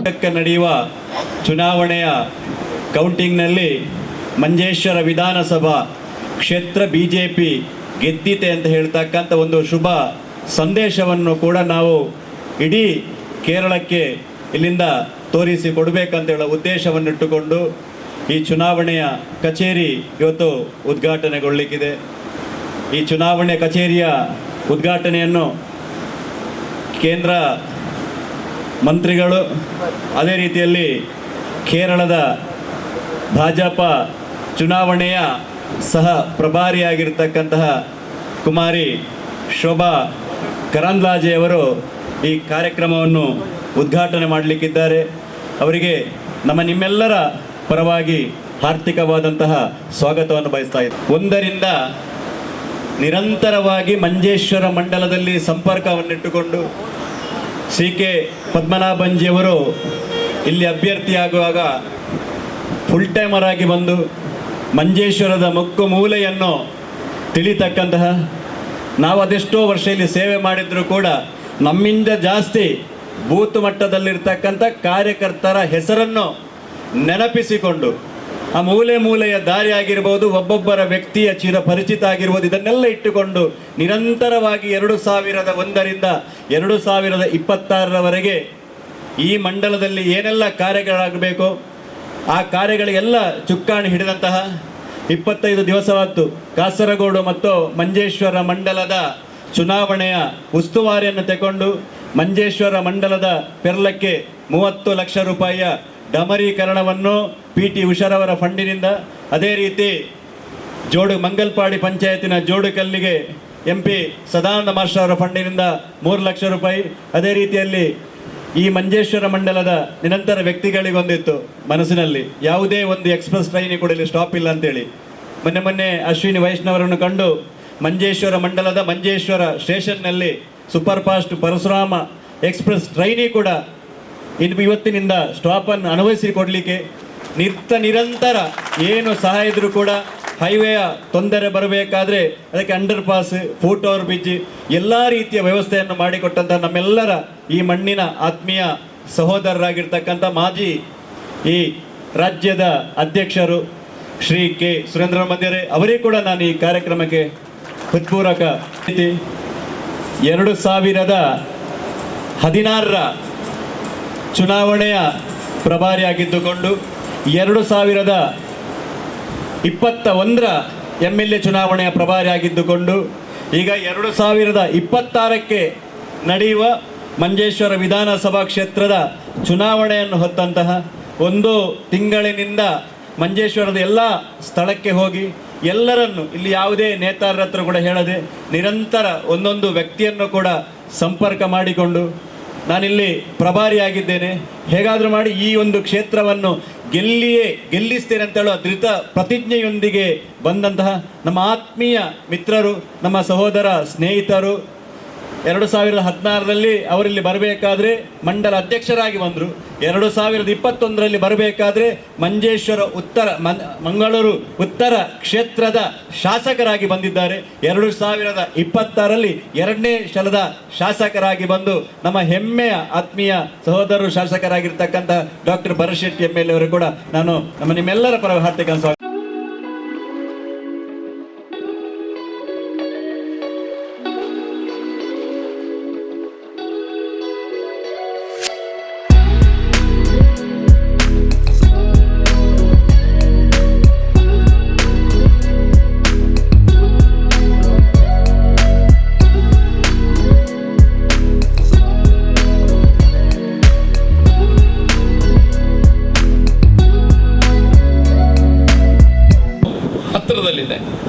ನಡೆಯುವ ಚುನಾವಣೆಯ ಕೌಂಟಿಂಗ್ನಲ್ಲಿ ಮಂಜೇಶ್ವರ ವಿಧಾನಸಭಾ ಕ್ಷೇತ್ರ BJP ಗೆದ್ದಿತೆ ಅಂತ ಹೇಳ್ತಕ್ಕಂಥ ಒಂದು ಶುಭ ಸಂದೇಶವನ್ನು ಕೂಡ ನಾವು ಇಡೀ ಕೇರಳಕ್ಕೆ ಇಲ್ಲಿಂದ ತೋರಿಸಿ ಕೊಡಬೇಕಂತ ಹೇಳೋ ಉದ್ದೇಶವನ್ನಿಟ್ಟುಕೊಂಡು ಈ ಚುನಾವಣೆಯ ಕಚೇರಿ ಇವತ್ತು ಉದ್ಘಾಟನೆಗೊಳ್ಳಲಿಕ್ಕಿದೆ. ಈ ಚುನಾವಣೆ ಕಚೇರಿಯ ಉದ್ಘಾಟನೆಯನ್ನು ಕೇಂದ್ರ ಮಂತ್ರಿಗಳು, ಅದೇ ರೀತಿಯಲ್ಲಿ ಕೇರಳದ ಭಾಜಪ ಚುನಾವಣೆಯ ಸಹ ಪ್ರಭಾರಿಯಾಗಿರ್ತಕ್ಕಂತಹ ಕುಮಾರಿ ಶೋಭಾ ಕರಂದ್ಲಾಜೆಯವರು ಈ ಕಾರ್ಯಕ್ರಮವನ್ನು ಉದ್ಘಾಟನೆ ಮಾಡಲಿಕ್ಕಿದ್ದಾರೆ. ಅವರಿಗೆ ನಿಮ್ಮೆಲ್ಲರ ಪರವಾಗಿ ಹಾರ್ದಿಕವಾದಂತಹ ಸ್ವಾಗತವನ್ನು ಬಯಸ್ತಾ ಇದ್ದಾರೆ. ಒಂದರಿಂದ ನಿರಂತರವಾಗಿ ಮಂಜೇಶ್ವರ ಮಂಡಲದಲ್ಲಿ ಸಂಪರ್ಕವನ್ನಿಟ್ಟುಕೊಂಡು CK ಪದ್ಮನಾಭಂಜಿಯವರು ಇಲ್ಲಿ ಅಭ್ಯರ್ಥಿಯಾಗುವಾಗ ಫುಲ್ ಟೈಮರ್ ಆಗಿ ಬಂದು ಮಂಜೇಶ್ವರದ ಮುಕ್ಕು ಮೂಲೆಯನ್ನು ತಿಳಿತಕ್ಕಂತಹ, ನಾವು ಅದೆಷ್ಟೋ ವರ್ಷ ಇಲ್ಲಿ ಸೇವೆ ಮಾಡಿದರೂ ಕೂಡ ನಮ್ಮಿಂದ ಜಾಸ್ತಿ ಬೂತ್ ಮಟ್ಟದಲ್ಲಿರ್ತಕ್ಕಂಥ ಕಾರ್ಯಕರ್ತರ ಹೆಸರನ್ನು ನೆನಪಿಸಿಕೊಂಡು ಆ ಮೂಲೆಯ ದಾರಿ ಆಗಿರ್ಬೋದು, ಒಬ್ಬೊಬ್ಬರ ವ್ಯಕ್ತಿಯ ಚಿರಪರಿಚಿತ ಆಗಿರ್ಬೋದು, ಇದನ್ನೆಲ್ಲ ಇಟ್ಟುಕೊಂಡು ನಿರಂತರವಾಗಿ 2001ರಿಂದ 2026ರವರೆಗೆ ಈ ಮಂಡಲದಲ್ಲಿ ಏನೆಲ್ಲ ಕಾರ್ಯಗಳಾಗಬೇಕೋ ಆ ಕಾರ್ಯಗಳಿಗೆಲ್ಲ ಚುಕ್ಕಾಣಿ ಹಿಡಿದಂತಹ 25 ದಿವಸವತ್ತು ಕಾಸರಗೋಡು ಮತ್ತು ಮಂಜೇಶ್ವರ ಮಂಡಲದ ಚುನಾವಣೆಯ ಉಸ್ತುವಾರಿಯನ್ನು ತಗೊಂಡು ಮಂಜೇಶ್ವರ ಮಂಡಲದ ಪೆರ್ಲಕ್ಕೆ 30 ಲಕ್ಷ ರೂಪಾಯಿಯ ಡಮರೀಕರಣವನ್ನು PT ಉಷರವರ ಫಂಡಿನಿಂದ, ಅದೇ ರೀತಿ ಮಂಗಲ್ಪಾಡಿ ಪಂಚಾಯತಿನ ಜೋಡುಕಲ್ಲಿಗೆ MP ಸದಾನಂದ ಮಾಸ್ಟರ್ ಅವರ ಫಂಡಿನಿಂದ 3 ಲಕ್ಷ ರೂಪಾಯಿ. ಅದೇ ರೀತಿಯಲ್ಲಿ ಈ ಮಂಜೇಶ್ವರ ಮಂಡಲದ ನಿರಂತರ ವ್ಯಕ್ತಿಗಳಿಗೊಂದಿತ್ತು ಮನಸ್ಸಿನಲ್ಲಿ, ಯಾವುದೇ ಒಂದು ಎಕ್ಸ್ಪ್ರೆಸ್ ಟ್ರೈನಿಗೆ ಕೂಡ ಇಲ್ಲಿ ಸ್ಟಾಪ್ ಇಲ್ಲ ಅಂತೇಳಿ. ಮೊನ್ನೆ ಅಶ್ವಿನಿ ವೈಷ್ಣವರನ್ನು ಕಂಡು ಮಂಜೇಶ್ವರ ಮಂಡಲದ ಮಂಜೇಶ್ವರ ಸ್ಟೇಷನ್ನಲ್ಲಿ ಸೂಪರ್ ಫಾಸ್ಟ್ ಪರಶುರಾಮ ಎಕ್ಸ್ಪ್ರೆಸ್ ಟ್ರೈನಿ ಕೂಡ ಇವತ್ತಿನಿಂದ ಸ್ಟಾಪನ್ನು ಅನುಭವಿಸಿಕೊಡಲಿಕ್ಕೆ ನಿರಂತರ ಏನು ಸಹಾಯ ಇದ್ರೂ ಕೂಡ ಹೈವೇಯ ತೊಂದರೆ ಬರಬೇಕಾದ್ರೆ ಅದಕ್ಕೆ under pass, foot over bridge ಎಲ್ಲ ರೀತಿಯ ವ್ಯವಸ್ಥೆಯನ್ನು ಮಾಡಿಕೊಟ್ಟಂಥ ನಮ್ಮೆಲ್ಲರ ಈ ಮಣ್ಣಿನ ಆತ್ಮೀಯ ಸಹೋದರರಾಗಿರ್ತಕ್ಕಂಥ ಮಾಜಿ ಈ ರಾಜ್ಯದ ಅಧ್ಯಕ್ಷರು ಶ್ರೀ K ಸುರೇಂದ್ರ ಮಂದಿರೆ ಅವರೇ ಕೂಡ ನಾನು ಈ ಕಾರ್ಯಕ್ರಮಕ್ಕೆ ಹೃತ್ಪೂರ್ವಕ 2016ರ ಚುನಾವಣೆಯ ಪ್ರಭಾರಿಯಾಗಿದ್ದುಕೊಂಡು 2021ರ MLA ಚುನಾವಣೆಯ ಪ್ರಭಾರಿಯಾಗಿದ್ದುಕೊಂಡು ಈಗ 2026ಕ್ಕೆ ನಡೆಯುವ ಮಂಜೇಶ್ವರ ವಿಧಾನಸಭಾ ಕ್ಷೇತ್ರದ ಚುನಾವಣೆಯನ್ನು ಹೊತ್ತಂತಹ ಒಂದು ತಿಂಗಳಿನಿಂದ ಮಂಜೇಶ್ವರದ ಎಲ್ಲ ಸ್ಥಳಕ್ಕೆ ಹೋಗಿ ಎಲ್ಲರನ್ನು ಇಲ್ಲಿ ಯಾವುದೇ ನೇತಾರರ ಹತ್ರ ಕೂಡ ಹೇಳದೆ ನಿರಂತರ ಒಂದೊಂದು ವ್ಯಕ್ತಿಯನ್ನು ಕೂಡ ಸಂಪರ್ಕ ಮಾಡಿಕೊಂಡು ನಾನಿಲ್ಲಿ ಪ್ರಭಾರಿಯಾಗಿದ್ದೇನೆ, ಹೇಗಾದರೂ ಮಾಡಿ ಈ ಒಂದು ಕ್ಷೇತ್ರವನ್ನು ಗೆಲ್ಲಿಸ್ತೇನೆ ಅಂತ ಹೇಳುವ ದೃಢ ಪ್ರತಿಜ್ಞೆಯೊಂದಿಗೆ ಬಂದಂತಹ ನಮ್ಮ ಆತ್ಮೀಯ ಮಿತ್ರರು, ನಮ್ಮ ಸಹೋದರ ಸ್ನೇಹಿತರು 2016ರಲ್ಲಿ ಅವರಲ್ಲಿ ಬರಬೇಕಾದ್ರೆ ಮಂಡಲ ಅಧ್ಯಕ್ಷರಾಗಿ ಬಂದರು. 2021ರಲ್ಲಿ ಬರಬೇಕಾದ್ರೆ ಮಂಗಳೂರು ಉತ್ತರ ಕ್ಷೇತ್ರದ ಶಾಸಕರಾಗಿ ಬಂದಿದ್ದಾರೆ. 2026ರಲ್ಲಿ 2ನೇ ಸಲದ ಶಾಸಕರಾಗಿ ಬಂದು ನಮ್ಮ ಹೆಮ್ಮೆಯ ಆತ್ಮೀಯ ಸಹೋದರರು ಶಾಸಕರಾಗಿರ್ತಕ್ಕಂಥ ಡಾಕ್ಟರ್ ಭರತ್ ಶೆಟ್ಟಿ MLA ಅವರು ಕೂಡ ನಾನು ನಿಮ್ಮೆಲ್ಲರ ಪರ ಹಾರ್ದಿಕ ಸ್ವಾಗತ.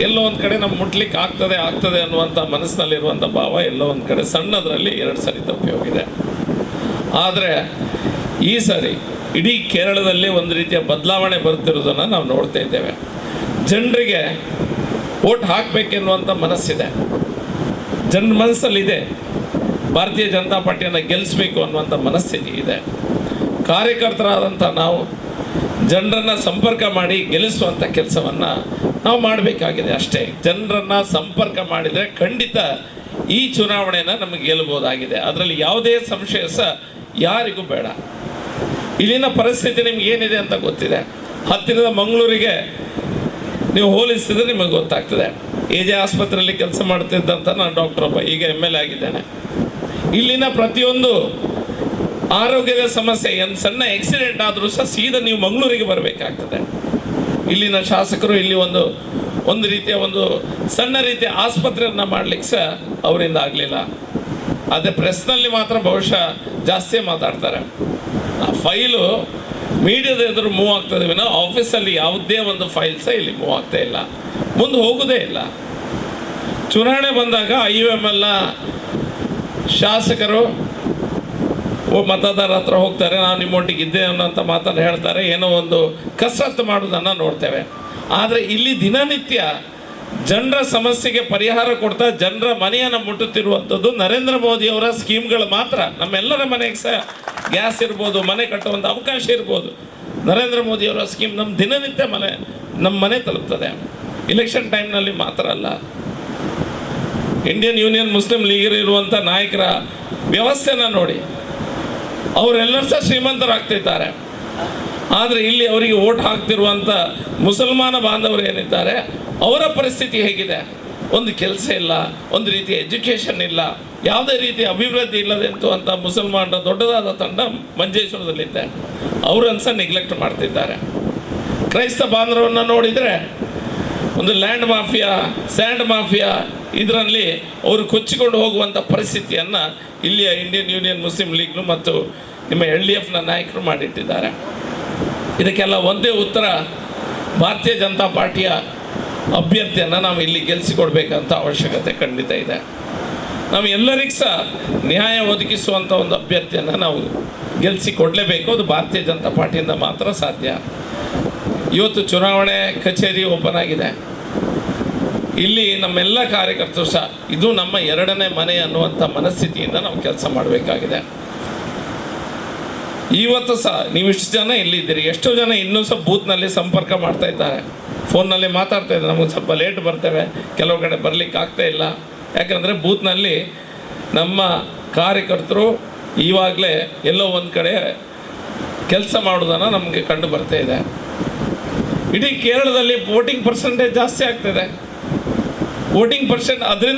ಎಲ್ಲೋ ಒಂದು ಕಡೆ ನಮ್ಮ ಮುಟ್ಲಿಕ್ಕೆ ಆಗ್ತದೆ ಅನ್ನುವಂಥ ಮನಸ್ಸಿನಲ್ಲಿರುವಂಥ ಭಾವ ಎಲ್ಲೋ ಒಂದು ಕಡೆ ಸಣ್ಣದರಲ್ಲಿ 2 ಸರಿ ತಪ್ಪಿ ಹೋಗಿದೆ. ಆದರೆ ಈ ಸಾರಿ ಇಡೀ ಕೇರಳದಲ್ಲಿ ಒಂದು ರೀತಿಯ ಬದಲಾವಣೆ ಬರ್ತಿರೋದನ್ನು ನಾವು ನೋಡ್ತಾ ಇದ್ದೇವೆ. ಜನರಿಗೆ ವೋಟ್ ಹಾಕಬೇಕೆನ್ನುವಂಥ ಮನಸ್ಸಿದೆ, ಜನರ ಮನಸ್ಸಲ್ಲಿದೆ. ಭಾರತೀಯ ಜನತಾ ಪಾರ್ಟಿಯನ್ನು ಗೆಲ್ಲಿಸಬೇಕು ಅನ್ನುವಂಥ ಮನಸ್ಥಿತಿ ಇದೆ. ಕಾರ್ಯಕರ್ತರಾದಂಥ ನಾವು ಜನರನ್ನು ಸಂಪರ್ಕ ಮಾಡಿ ಗೆಲ್ಲಿಸುವಂಥ ಕೆಲಸವನ್ನು ನಾವು ಮಾಡಬೇಕಾಗಿದೆ ಅಷ್ಟೇ. ಜನರನ್ನು ಸಂಪರ್ಕ ಮಾಡಿದರೆ ಖಂಡಿತ ಈ ಚುನಾವಣೆಯನ್ನು ನಮಗೆ ಗೆಲ್ಲಬಹುದಾಗಿದೆ. ಅದರಲ್ಲಿ ಯಾವುದೇ ಸಂಶಯ ಸಹ ಯಾರಿಗೂ ಬೇಡ. ಇಲ್ಲಿನ ಪರಿಸ್ಥಿತಿ ನಿಮ್ಗೆ ಏನಿದೆ ಅಂತ ಗೊತ್ತಿದೆ. ಹತ್ತಿರದ ಮಂಗಳೂರಿಗೆ ನೀವು ಹೋಲಿಸಿದ್ರೆ ನಿಮಗೆ ಗೊತ್ತಾಗ್ತದೆ. AJ ಆಸ್ಪತ್ರೆಯಲ್ಲಿ ಕೆಲಸ ಮಾಡ್ತಿದ್ದಂಥ ನಾನು ಡಾಕ್ಟರ್ ಒಬ್ಬ, ಈಗ MLA ಆಗಿದ್ದೇನೆ. ಇಲ್ಲಿನ ಪ್ರತಿಯೊಂದು ಆರೋಗ್ಯದ ಸಮಸ್ಯೆ, ಒಂದು ಸಣ್ಣ ಆಕ್ಸಿಡೆಂಟ್ ಆದರೂ ಸಹ ಸೀದಾ ನೀವು ಮಂಗಳೂರಿಗೆ ಬರಬೇಕಾಗ್ತದೆ. ಇಲ್ಲಿನ ಶಾಸಕರು ಇಲ್ಲಿ ಒಂದು ರೀತಿಯ ಒಂದು ಸಣ್ಣ ರೀತಿಯ ಆಸ್ಪತ್ರೆಯನ್ನು ಮಾಡಲಿಕ್ಕೆ ಸಹ ಅವರಿಂದ ಆಗಲಿಲ್ಲ. ಅದೇ ಪ್ರೆಸ್ನಲ್ಲಿ ಮಾತ್ರ ಬಹುಶಃ ಜಾಸ್ತಿ ಮಾತಾಡ್ತಾರೆ. ಆ ಫೈಲು ಮೀಡಿಯಾದ ಎದುರು ಮೂವ್ ಆಗ್ತದೆ ವಿನ ಆಫೀಸಲ್ಲಿ ಯಾವುದೇ ಒಂದು ಫೈಲ್ ಸಹ ಇಲ್ಲಿ ಮೂವ್ ಆಗ್ತಾ ಇಲ್ಲ, ಮುಂದೆ ಹೋಗೋದೇ ಇಲ್ಲ. ಚುನಾವಣೆ ಬಂದಾಗ IUML ಶಾಸಕರು ಮತದಾರರ ಹತ್ರ ಹೋಗ್ತಾರೆ, ನಾನು ನಿಮ್ಮೊಟ್ಟಿಗೆ ಇದ್ದೆ ಅನ್ನೋಂಥ ಮಾತನ್ನು ಹೇಳ್ತಾರೆ, ಏನೋ ಒಂದು ಕಸರತ್ತು ಮಾಡೋದನ್ನು ನೋಡ್ತೇವೆ. ಆದರೆ ಇಲ್ಲಿ ದಿನನಿತ್ಯ ಜನರ ಸಮಸ್ಯೆಗೆ ಪರಿಹಾರ ಕೊಡ್ತಾ ಜನರ ಮನೆಯನ್ನು ಮುಟ್ಟುತ್ತಿರುವಂಥದ್ದು ನರೇಂದ್ರ ಮೋದಿಯವರ ಸ್ಕೀಮ್ಗಳು ಮಾತ್ರ. ನಮ್ಮೆಲ್ಲರ ಮನೆಗೆ ಸಹ ಗ್ಯಾಸ್ ಇರ್ಬೋದು, ಮನೆ ಕಟ್ಟುವಂಥ ಅವಕಾಶ ಇರ್ಬೋದು. ನರೇಂದ್ರ ಮೋದಿಯವರ ಸ್ಕೀಮ್ ನಮ್ಮ ದಿನನಿತ್ಯ ನಮ್ಮ ಮನೆ ತಲುಪ್ತದೆ. ಇಲೆಕ್ಷನ್ ಟೈಮ್ನಲ್ಲಿ ಮಾತ್ರ ಅಲ್ಲ, ಇಂಡಿಯನ್ ಯೂನಿಯನ್ ಮುಸ್ಲಿಂ ಲೀಗ್ ಇರುವಂಥ ನಾಯಕರ ವ್ಯವಸ್ಥೆನ ನೋಡಿ, ಅವರೆಲ್ಲರೂ ಸಹ ಶ್ರೀಮಂತರಾಗ್ತಿದ್ದಾರೆ. ಆದರೆ ಇಲ್ಲಿ ಅವರಿಗೆ ಓಟ್ ಹಾಕ್ತಿರುವಂಥ ಮುಸಲ್ಮಾನ ಬಾಂಧವರು ಏನಿದ್ದಾರೆ ಅವರ ಪರಿಸ್ಥಿತಿ ಹೇಗಿದೆ? ಒಂದು ಕೆಲಸ ಇಲ್ಲ, ಒಂದು ರೀತಿಯ ಎಜುಕೇಷನ್ ಇಲ್ಲ, ಯಾವುದೇ ರೀತಿಯ ಅಭಿವೃದ್ಧಿ ಇಲ್ಲದೆ ಅಂತ ಮುಸಲ್ಮಾನರ ದೊಡ್ಡದಾದ ತಂಡ ಮಂಜೇಶ್ವರದಲ್ಲಿದೆ. ಅವರನ್ನು ಸಹ ನೆಗ್ಲೆಕ್ಟ್ ಮಾಡ್ತಿದ್ದಾರೆ. ಕ್ರೈಸ್ತ ಬಾಂಧವರನ್ನು ನೋಡಿದರೆ ಒಂದು ಲ್ಯಾಂಡ್ ಮಾಫಿಯಾ, ಸ್ಯಾಂಡ್ ಮಾಫಿಯಾ, ಇದರಲ್ಲಿ ಅವರು ಕೊಚ್ಚಿಕೊಂಡು ಹೋಗುವಂಥ ಪರಿಸ್ಥಿತಿಯನ್ನು ಇಲ್ಲಿಯ ಇಂಡಿಯನ್ ಯೂನಿಯನ್ ಮುಸ್ಲಿಂ ಲೀಗ್ನು ಮತ್ತು ನಿಮ್ಮ LDFನ ನಾಯಕರು ಮಾಡಿಟ್ಟಿದ್ದಾರೆ. ಇದಕ್ಕೆಲ್ಲ ಒಂದೇ ಉತ್ತರ, ಭಾರತೀಯ ಜನತಾ ಪಾರ್ಟಿಯ ಅಭ್ಯರ್ಥಿಯನ್ನು ನಾವು ಇಲ್ಲಿ ಗೆಲ್ಲಿಸಿಕೊಡ್ಬೇಕಂತ ಅವಶ್ಯಕತೆ ಖಂಡಿತ ಇದೆ. ನಾವು ಎಲ್ಲರಿಗೂ ಸಹ ನ್ಯಾಯ ಒದಗಿಸುವಂಥ ಒಂದು ಅಭ್ಯರ್ಥಿಯನ್ನು ನಾವು ಗೆಲ್ಲಿಸಿಕೊಡ್ಲೇಬೇಕು. ಅದು ಭಾರತೀಯ ಜನತಾ ಪಾರ್ಟಿಯಿಂದ ಮಾತ್ರ ಸಾಧ್ಯ. ಇವತ್ತು ಚುನಾವಣೆ ಕಚೇರಿ ಓಪನ್ ಆಗಿದೆ. ಇಲ್ಲಿ ನಮ್ಮೆಲ್ಲ ಕಾರ್ಯಕರ್ತರು ಸಹ ಇದು ನಮ್ಮ ಎರಡನೇ ಮನೆ ಅನ್ನುವಂಥ ಮನಸ್ಥಿತಿಯಿಂದ ನಾವು ಕೆಲಸ ಮಾಡಬೇಕಾಗಿದೆ. ಇವತ್ತು ಸಹ ನೀವು ಇಷ್ಟು ಜನ ಇಲ್ಲಿದ್ದೀರಿ, ಎಷ್ಟೋ ಜನ ಇನ್ನೂ ಸಹ ಬೂತ್ನಲ್ಲಿ ಸಂಪರ್ಕ ಮಾಡ್ತಾ ಇದ್ದಾರೆ, ಫೋನ್ನಲ್ಲಿ ಮಾತಾಡ್ತಾ ಇದ್ದಾರೆ. ನಮಗೆ ಸ್ವಲ್ಪ ಲೇಟ್ ಬರ್ತೇವೆ, ಕೆಲವು ಕಡೆ ಬರಲಿಕ್ಕೆ ಆಗ್ತಾ ಇಲ್ಲ. ಯಾಕಂದರೆ ಬೂತ್ನಲ್ಲಿ ನಮ್ಮ ಕಾರ್ಯಕರ್ತರು ಇವಾಗಲೇ ಎಲ್ಲೋ ಒಂದು ಕಡೆ ಕೆಲಸ ಮಾಡೋದನ್ನು ನಮಗೆ ಕಂಡು ಬರ್ತಾ ಇದೆ. ಇಡೀ ಕೇರಳದಲ್ಲಿ ವೋಟಿಂಗ್ ಪರ್ಸೆಂಟೇಜ್ ಜಾಸ್ತಿ ಆಗ್ತಿದೆ. ವೋಟಿಂಗ್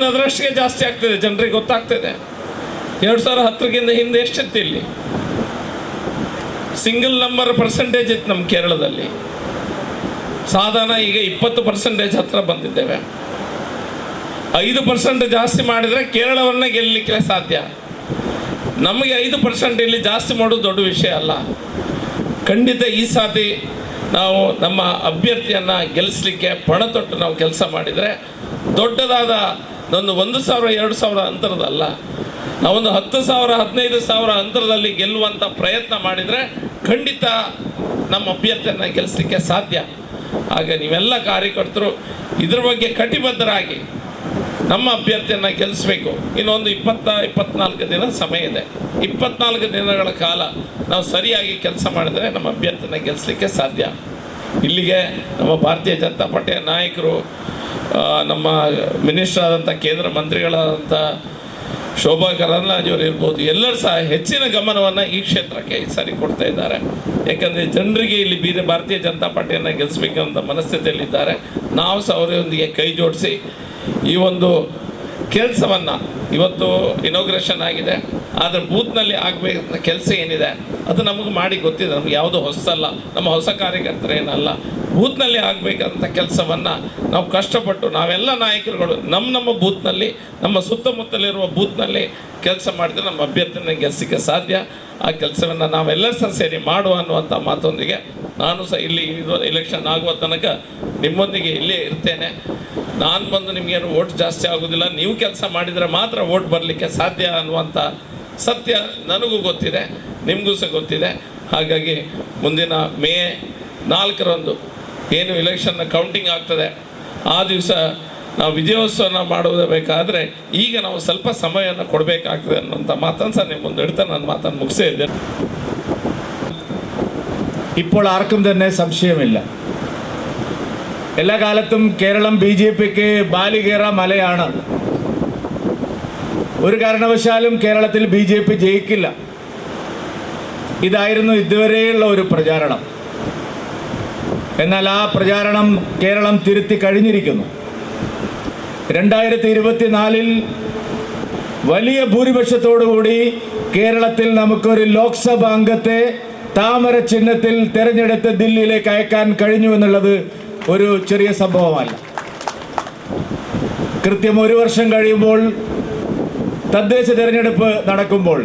ಅದರಷ್ಟಿಗೆ ಜಾಸ್ತಿ ಆಗ್ತಿದೆ, ಜನರಿಗೆ ಗೊತ್ತಾಗ್ತಿದೆ. 2010 ಹಿಂದೆ ಎಷ್ಟಿತ್ತು ಇಲ್ಲಿ? ಸಿಂಗಲ್ ನಂಬರ್ ಪರ್ಸೆಂಟೇಜ್ ಇತ್ತು ನಮ್ಮ ಕೇರಳದಲ್ಲಿ. ಸಾಧಾರಣ ಈಗ 20% ಹತ್ರ ಬಂದಿದ್ದೇವೆ. 5% ಜಾಸ್ತಿ ಮಾಡಿದರೆ ಕೇರಳವನ್ನೇ ಗೆಲ್ಲಲಿಕ್ಕೆ ಸಾಧ್ಯ. ನಮಗೆ 5% ಇಲ್ಲಿ ಜಾಸ್ತಿ ಮಾಡೋದು ದೊಡ್ಡ ವಿಷಯ ಅಲ್ಲ. ಖಂಡಿತ ಈ ಸಾರಿ ನಾವು ನಮ್ಮ ಅಭ್ಯರ್ಥಿಯನ್ನು ಗೆಲ್ಲಿಸಲಿಕ್ಕೆ ಪಣ ತೊಟ್ಟು ನಾವು ಕೆಲಸ ಮಾಡಿದರೆ ದೊಡ್ಡದಾದ ಒಂದು 1,000 2,000 ಅಂತರದಲ್ಲ, ನಾವೊಂದು 10,000 15,000 ಅಂತರದಲ್ಲಿ ಗೆಲ್ಲುವಂಥ ಪ್ರಯತ್ನ ಮಾಡಿದರೆ ಖಂಡಿತ ನಮ್ಮ ಅಭ್ಯರ್ಥಿಯನ್ನು ಗೆಲ್ಲಿಸಲಿಕ್ಕೆ ಸಾಧ್ಯ. ಆಗ ನೀವೆಲ್ಲ ಕಾರ್ಯಕರ್ತರು ಇದ್ರ ಬಗ್ಗೆ ಕಟಿಬದ್ಧರಾಗಿ ನಮ್ಮ ಅಭ್ಯರ್ಥಿಯನ್ನು ಗೆಲ್ಲಿಸಬೇಕು. ಇನ್ನೊಂದು 20-24 ದಿನ ಸಮಯ ಇದೆ. 24 ದಿನಗಳ ಕಾಲ ನಾವು ಸರಿಯಾಗಿ ಕೆಲಸ ಮಾಡಿದರೆ ನಮ್ಮ ಅಭ್ಯರ್ಥಿಯನ್ನು ಗೆಲ್ಲಿಸಲಿಕ್ಕೆ ಸಾಧ್ಯ. ಇಲ್ಲಿಗೆ ನಮ್ಮ ಭಾರತೀಯ ಜನತಾ ಪಾರ್ಟಿಯ ನಾಯಕರು, ನಮ್ಮ ಮಿನಿಸ್ಟರ್ ಆದಂಥ ಕೇಂದ್ರ ಮಂತ್ರಿಗಳಾದಂಥ ಶೋಭಾ ಕರಂದ್ಲಾಜೆಯವರು ಇರ್ಬೋದು, ಎಲ್ಲರೂ ಸಹ ಹೆಚ್ಚಿನ ಗಮನವನ್ನು ಈ ಕ್ಷೇತ್ರಕ್ಕೆ ಈ ಸಾರಿ ಕೊಡ್ತಾ ಇದ್ದಾರೆ. ಯಾಕಂದರೆ ಜನರಿಗೆ ಇಲ್ಲಿ ಭಾರತೀಯ ಜನತಾ ಪಾರ್ಟಿಯನ್ನು ಗೆಲ್ಲಿಸಬೇಕಂತ ಮನಸ್ಥಿತಿಯಲ್ಲಿದ್ದಾರೆ. ನಾವು ಸಹ ಅವರೊಂದಿಗೆ ಕೈ ಜೋಡಿಸಿ ಈ ಒಂದು ಕೆಲಸವನ್ನು, ಇವತ್ತು ಇನಾಗ್ರೇಷನ್ ಆಗಿದೆ, ಆದರೆ ಬೂತ್ನಲ್ಲಿ ಆಗಬೇಕಂತ ಕೆಲಸ ಏನಿದೆ ಅದು ನಮಗೆ ಮಾಡಿ ಗೊತ್ತಿದೆ. ನಮಗೆ ಯಾವುದೋ ಹೊಸಲ್ಲ, ನಮ್ಮ ಹೊಸ ಕಾರ್ಯಕರ್ತರೇನಲ್ಲ. ಬೂತ್ನಲ್ಲಿ ಆಗಬೇಕಂತ ಕೆಲಸವನ್ನು ನಾವು ಕಷ್ಟಪಟ್ಟು ನಾವೆಲ್ಲ ನಾಯಕರುಗಳು ನಮ್ಮ ಬೂತ್ನಲ್ಲಿ, ನಮ್ಮ ಸುತ್ತಮುತ್ತಲಿರುವ ಬೂತ್ನಲ್ಲಿ ಕೆಲಸ ಮಾಡಿದರೆ ನಮ್ಮ ಅಭ್ಯರ್ಥಿಯನ್ನು ಗೆಲ್ಲಿಸಲಿಕ್ಕೆ ಸಾಧ್ಯ. ಆ ಕೆಲಸವನ್ನು ನಾವೆಲ್ಲರೂ ಸಹ ಸೇರಿ ಮಾಡುವ ಅನ್ನುವಂಥ ಮಾತೊಂದಿಗೆ ನಾನು ಸಹ ಇಲ್ಲಿ ಎಲೆಕ್ಷನ್ ಆಗುವ ತನಕ ನಿಮ್ಮೊಂದಿಗೆ ಇಲ್ಲೇ ಇರ್ತೇನೆ. ನಾನು ಬಂದು ನಿಮಗೇನು ಓಟ್ ಜಾಸ್ತಿ ಆಗೋದಿಲ್ಲ, ನೀವು ಕೆಲಸ ಮಾಡಿದರೆ ಮಾತ್ರ ಓಟ್ ಬರಲಿಕ್ಕೆ ಸಾಧ್ಯ ಅನ್ನುವಂಥ ಸತ್ಯ ನನಗೂ ಗೊತ್ತಿದೆ, ನಿಮಗೂ ಸಹ ಗೊತ್ತಿದೆ. ಹಾಗಾಗಿ ಮುಂದಿನ ಮೇ 4ರಂದು ಏನು ಇಲೆಕ್ಷನ್ನ ಕೌಂಟಿಂಗ್ ಆಗ್ತದೆ, ಆ ದಿವಸ ನಾವು ವಿಜಯೋತ್ಸವನ ಮಾಡುವುದಬೇಕಾದ್ರೆ ಈಗ ನಾವು ಸ್ವಲ್ಪ ಸಮಯವನ್ನು ಕೊಡಬೇಕಾಗ್ತದೆ ಅನ್ನೋಂಥ മാത്തം സർ ನಿಮ್ಮ ಮುಂದೆ ಇಡ್ತಾ ನಾನು മാത്തം മുക്സിയിದ್ದೇನೆ. ഇപ്പോൾ ആർക്കും തന്നെ സംശയമില്ല, എല്ലാ കാലത്തും കേരളം BJPക്ക് ബാലികേറ മലയാണ്. ഒരു കാരണവശാലും കേരളത്തിൽ BJP ജയിക്കില്ല. ഇതായിരുന്നു ഇതുവരെയുള്ള ഒരു പ്രചാരണം. എന്നാൽ ആ പ്രചാരണം കേരളം തിരുത്തി കഴിഞ്ഞിരിക്കുന്നു. 2024 വലിയ ഭൂരിപക്ഷത്തോടുകൂടി കേരളത്തിൽ നമുക്കൊരു ലോക്സഭാ അംഗത്തെ താമര ചിഹ്നത്തിൽ തെരഞ്ഞെടുത്ത് ദില്ലിയിലേക്ക് അയക്കാൻ കഴിഞ്ഞു എന്നുള്ളത് ഒരു ചെറിയ സംഭവമല്ല. കൃത്യം 1 വർഷം കഴിയുമ്പോൾ തദ്ദേശ തെരഞ്ഞെടുപ്പ് നടക്കുമ്പോൾ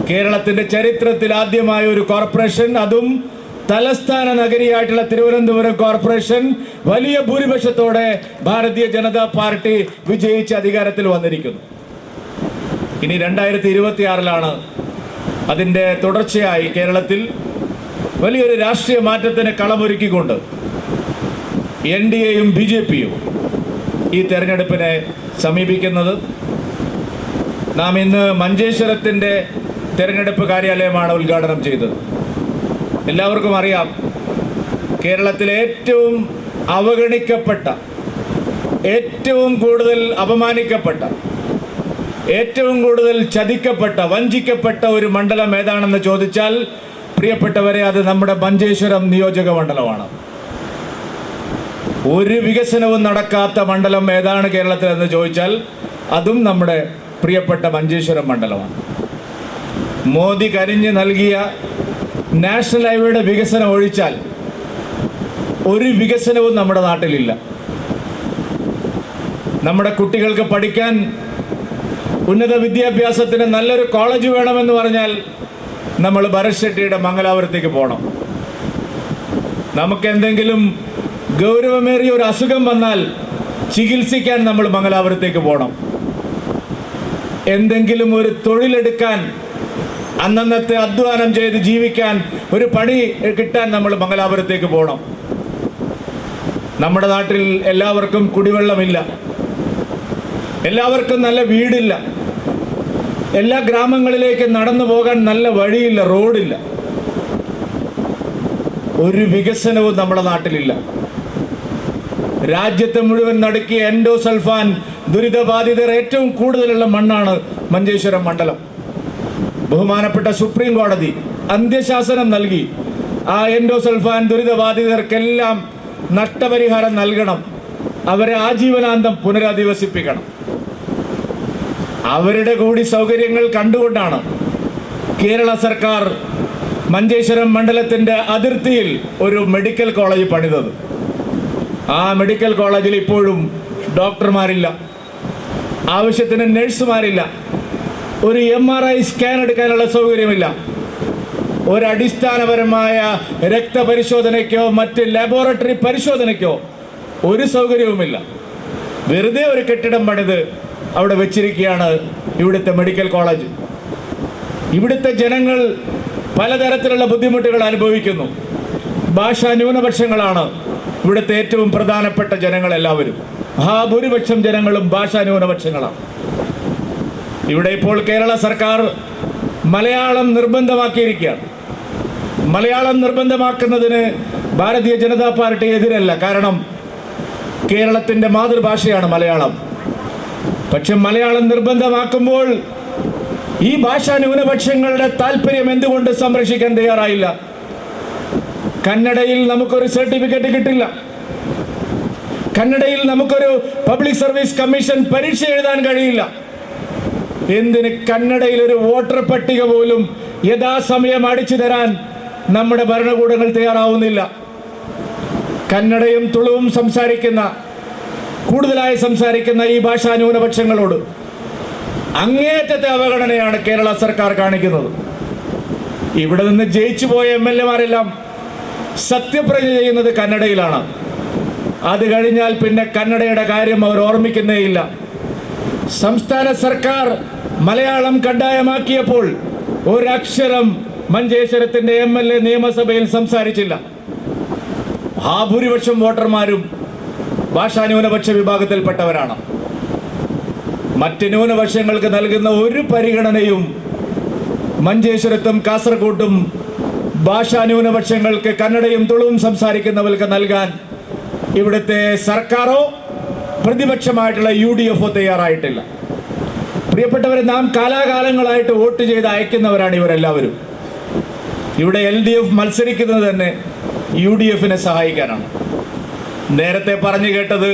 കേരളത്തിന്റെ ചരിത്രത്തിൽ ആദ്യമായ ഒരു കോർപ്പറേഷൻ, അതും തലസ്ഥാന നഗരിയായിട്ടുള്ള തിരുവനന്തപുരം കോർപ്പറേഷൻ വലിയ ഭൂരിപക്ഷത്തോടെ ഭാരതീയ ജനതാ പാർട്ടി വിജയിച്ച് അധികാരത്തിൽ വന്നിരിക്കുന്നു. ഇനി 2026 അതിൻ്റെ തുടർച്ചയായി കേരളത്തിൽ വലിയൊരു രാഷ്ട്രീയ മാറ്റത്തിന് കളമൊരുക്കിക്കൊണ്ട് NDAയും BJPയും ഈ തെരഞ്ഞെടുപ്പിനെ സമീപിക്കുന്നത്. നാം ഇന്ന് മഞ്ചേശ്വരത്തിൻ്റെ തെരഞ്ഞെടുപ്പ് കാര്യാലയമാണ് ഉദ്ഘാടനം ചെയ്തത്. എല്ലാവർക്കും അറിയാം, കേരളത്തിലെ ഏറ്റവും അവഗണിക്കപ്പെട്ട, ഏറ്റവും കൂടുതൽ അപമാനിക്കപ്പെട്ട, ഏറ്റവും കൂടുതൽ ചതിക്കപ്പെട്ട, വഞ്ചിക്കപ്പെട്ട ഒരു മണ്ഡലം ഏതാണെന്ന് ചോദിച്ചാൽ പ്രിയപ്പെട്ടവരെ, അത് നമ്മുടെ മഞ്ചേശ്വരം നിയോജക മണ്ഡലമാണ്. ഒരു വികസനവും നടക്കാത്ത മണ്ഡലം ഏതാണ് കേരളത്തിൽ എന്ന് ചോദിച്ചാൽ അതും നമ്മുടെ പ്രിയപ്പെട്ട മഞ്ചേശ്വരം മണ്ഡലമാണ്. മോദി കരിഞ്ഞ് നൽകിയ നാഷണൽ ഹൈവേയുടെ വികസനം ഒഴിച്ചാൽ ഒരു വികസനവും നമ്മുടെ നാട്ടിലില്ല. നമ്മുടെ കുട്ടികൾക്ക് പഠിക്കാൻ, ഉന്നത വിദ്യാഭ്യാസത്തിന് നല്ലൊരു കോളേജ് വേണമെന്ന് പറഞ്ഞാൽ നമ്മൾ ഭരത് ഷെട്ടിയുടെ മംഗലാപുരത്തേക്ക് പോകണം. നമുക്ക് എന്തെങ്കിലും ഗൗരവമേറിയ ഒരു അസുഖം വന്നാൽ ചികിത്സിക്കാൻ നമ്മൾ മംഗലാപുരത്തേക്ക് പോകണം. എന്തെങ്കിലും ഒരു തൊഴിലെടുക്കാൻ, അന്നന്നത്തെ അധ്വാനം ചെയ്ത് ജീവിക്കാൻ ഒരു പണി കിട്ടാൻ നമ്മൾ മംഗലാപുരത്തേക്ക് പോകണം. നമ്മുടെ നാട്ടിൽ എല്ലാവർക്കും കുടിവെള്ളമില്ല, എല്ലാവർക്കും നല്ല വീടില്ല, എല്ലാ ഗ്രാമങ്ങളിലേക്ക് നടന്നു പോകാൻ നല്ല വഴിയില്ല, റോഡില്ല. ഒരു വികസനവും നമ്മുടെ നാട്ടിലില്ല. രാജ്യത്തെ മുഴുവൻ നടുക്കിയ എൻഡോസൾഫാൻ ദുരിതബാധിതർ ഏറ്റവും കൂടുതലുള്ള മണ്ണാണ് മഞ്ചേശ്വരം മണ്ഡലം. ബഹുമാനപ്പെട്ട സുപ്രീം കോടതി അന്ത്യശാസനം നൽകി ആ എൻഡോസൾഫാൻ ദുരിതബാധിതർക്കെല്ലാം നഷ്ടപരിഹാരം നൽകണം, അവരെ ആജീവനാന്തം പുനരധിവസിപ്പിക്കണം. അവരുടെ കൂടി സൗകര്യങ്ങൾ കണ്ടുകൊണ്ടാണ് കേരള സർക്കാർ മഞ്ചേശ്വരം മണ്ഡലത്തിൻ്റെ അതിർത്തിയിൽ ഒരു മെഡിക്കൽ കോളേജ് പണിതത്. ആ മെഡിക്കൽ കോളേജിൽ ഇപ്പോഴും ഡോക്ടർമാരില്ല, ആവശ്യത്തിന് നഴ്സുമാരില്ല, ഒരു MRI സ്കാൻ എടുക്കാനുള്ള സൗകര്യമില്ല, ഒരടിസ്ഥാനപരമായ രക്തപരിശോധനയ്ക്കോ മറ്റ് ലബോറട്ടറി പരിശോധനയ്ക്കോ ഒരു സൗകര്യവുമില്ല. വെറുതെ ഒരു കെട്ടിടം പണിത് അവിടെ വെച്ചിരിക്കുകയാണ് ഇവിടുത്തെ മെഡിക്കൽ കോളേജ്. ഇവിടുത്തെ ജനങ്ങൾ പലതരത്തിലുള്ള ബുദ്ധിമുട്ടുകൾ അനുഭവിക്കുന്നു. ഭാഷാ ന്യൂനപക്ഷങ്ങളാണ് ഇവിടുത്തെ ഏറ്റവും പ്രധാനപ്പെട്ട ജനങ്ങളെല്ലാവരും. മഹാഭൂരിപക്ഷം ജനങ്ങളും ഭാഷാ ന്യൂനപക്ഷങ്ങളാണ്. ഇവിടെ ഇപ്പോൾ കേരള സർക്കാർ മലയാളം നിർബന്ധമാക്കിയിരിക്കുകയാണ്. മലയാളം നിർബന്ധമാക്കുന്നതിന് ഭാരതീയ ജനതാ പാർട്ടി എതിരല്ല, കാരണം കേരളത്തിൻ്റെ മാതൃഭാഷയാണ് മലയാളം. പക്ഷെ മലയാളം നിർബന്ധമാക്കുമ്പോൾ ഈ ഭാഷാ ന്യൂനപക്ഷങ്ങളുടെ താല്പര്യം എന്തുകൊണ്ട് സംരക്ഷിക്കാൻ തയ്യാറായില്ല? കന്നഡയിൽ നമുക്കൊരു സർട്ടിഫിക്കറ്റ് കിട്ടില്ല, കന്നഡയിൽ നമുക്കൊരു പബ്ലിക് സർവീസ് കമ്മീഷൻ പരീക്ഷ എഴുതാൻ കഴിയില്ല. എന്തിന് കന്നഡയിൽ ഒരു വോട്ടർ പട്ടിക പോലും യഥാസമയം അടിച്ചു തരാൻ നമ്മുടെ ഭരണകൂടങ്ങൾ തയ്യാറാവുന്നില്ല. കന്നഡയും തുളുവും കൂടുതലായി സംസാരിക്കുന്ന ഈ ഭാഷാ ന്യൂനപക്ഷങ്ങളോട് അങ്ങേയറ്റത്തെ അവഗണനയാണ് കേരള സർക്കാർ കാണിക്കുന്നത്. ഇവിടെ നിന്ന് ജയിച്ചു പോയ MLA-മാരെല്ലാം സത്യപ്രതിജ്ഞ ചെയ്യുന്നത് കന്നഡയിലാണ്. അത് കഴിഞ്ഞാൽ പിന്നെ കന്നഡയുടെ കാര്യം അവർ ഓർമ്മിക്കുന്നേയില്ല. സംസ്ഥാന സർക്കാർ മലയാളം കഡ്ഡായമാക്കിയപ്പോൾ ഒരക്ഷരം മഞ്ചേശ്വരത്തിന്റെ MLA നിയമസഭയിൽ സംസാരിച്ചില്ല. ആ ഭൂരിപക്ഷം വോട്ടർമാരും ഭാഷാ ന്യൂനപക്ഷ വിഭാഗത്തിൽപ്പെട്ടവരാണ്. മറ്റ് ന്യൂനപക്ഷങ്ങൾക്ക് നൽകുന്ന ഒരു പരിഗണനയും മഞ്ചേശ്വരത്തും കാസർഗോട്ടും ഭാഷാ ന്യൂനപക്ഷങ്ങൾക്ക്, കന്നഡയും തുളുവും സംസാരിക്കുന്നവർക്ക് നൽകാൻ ഇവിടുത്തെ സർക്കാരോ പ്രതിപക്ഷമായിട്ടുള്ള UDF തയ്യാറായിട്ടില്ല. പ്രിയപ്പെട്ടവരെ, നാം കാലാകാലങ്ങളായിട്ട് വോട്ട് ചെയ്ത് അയക്കുന്നവരാണ് ഇവരെല്ലാവരും. ഇവിടെ LDF മത്സരിക്കുന്നത് തന്നെ UDFനെ സഹായിക്കാനാണ്. നേരത്തെ പറഞ്ഞു കേട്ടത്